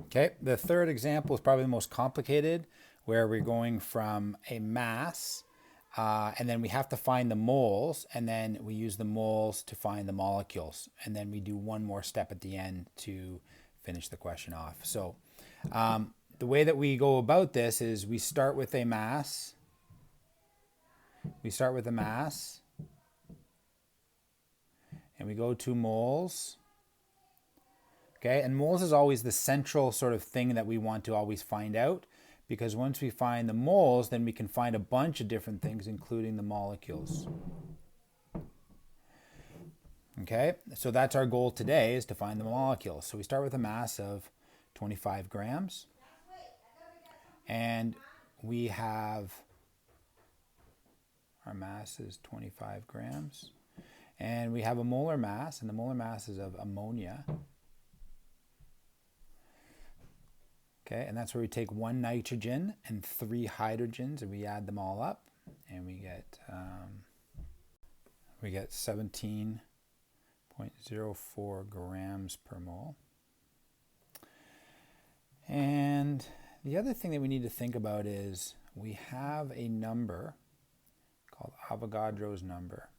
Okay, the third example is probably the most complicated, where we're going from a mass, and then we have to find the moles, and then we use the moles to find the molecules, and then we do one more step at the end to finish the question off. So the way that we go about this is we start with a mass. We start with a mass, and we go to moles. Okay, and moles is always the central sort of thing that we want to always find out, because once we find the moles, then we can find a bunch of different things, including the molecules. Okay, so that's our goal today, is to find the molecules. So we start with a mass of 25 grams, and we have, our mass is 25 grams, and we have a molar mass, and the molar mass is of ammonia. Okay, and that's where we take 1 nitrogen and 3 hydrogens, and we add them all up, and we get 17.04 grams per mole. And the other thing that we need to think about is we have a number called Avogadro's number,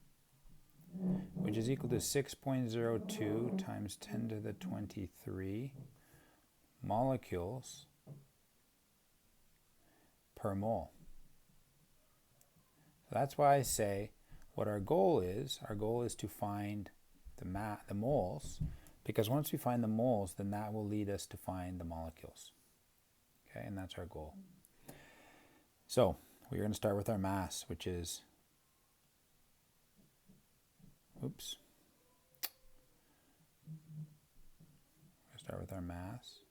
which is equal to 6.02 times 10 to the 23 molecules per mole. So that's why I say what our goal is to find the moles, because once we find the moles, then that will lead us to find the molecules. Okay, and that's our goal. So we're going to start with our mass, which is, start with our mass.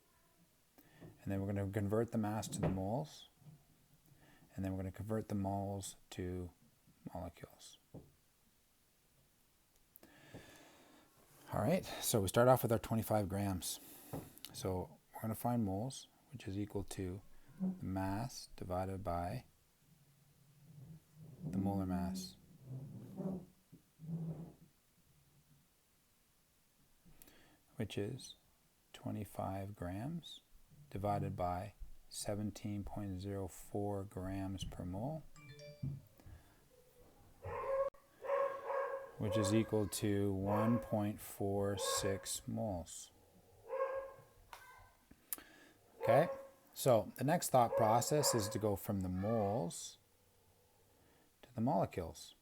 And then we're going to convert the mass to the moles. And then we're going to convert the moles to molecules. All right, so we start off with our 25 grams. So we're going to find moles, which is equal to the mass divided by the molar mass. Which is 25 grams divided by 17.04 grams per mole, which is equal to 1.46 moles. Okay, so the next thought process is to go from the moles to the molecules.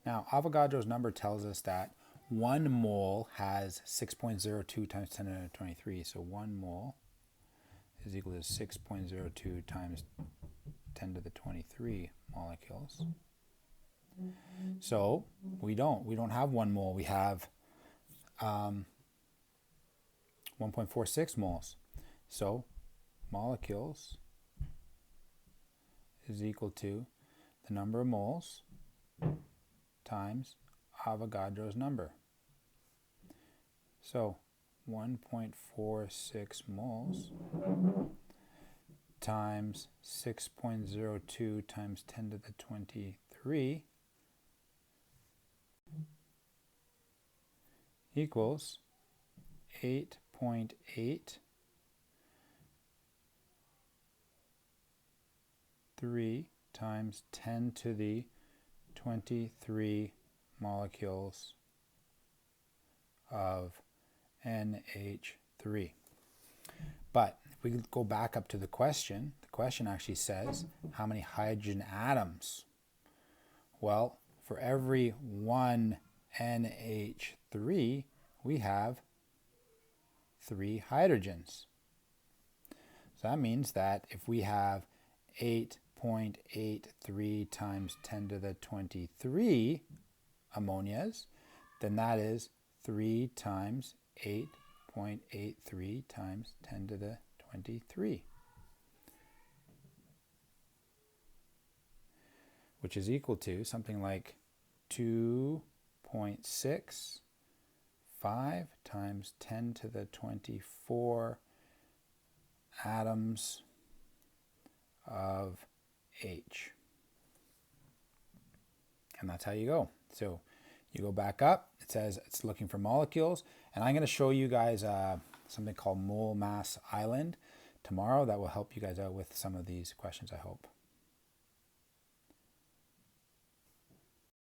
Now, Avogadro's number tells us that 1 mole has 6.02 times 10 to the 23. So 1 mole is equal to 6.02 times 10 to the 23 molecules. So we don't have 1 mole. We have 1.46 moles. So molecules is equal to the number of moles times Avogadro's number. So 1.46 moles times 6.02 times 10 to the 23 equals 8.83 times 10 to the 23 molecules of NH3. But if we go back up to the question actually says how many hydrogen atoms? Well, for every 1 NH3, we have 3 hydrogens. So that means that if we have 8.83 times 10 to the 23 ammonias, then that is 3 times 8.83 times 10 to the 23, which is equal to something like 2.65 times 10 to the 24 atoms of H. And that's how you go. So you go back up, it says it's looking for molecules, and I'm going to show you guys something called Mole Mass Island tomorrow that will help you guys out with some of these questions, I hope.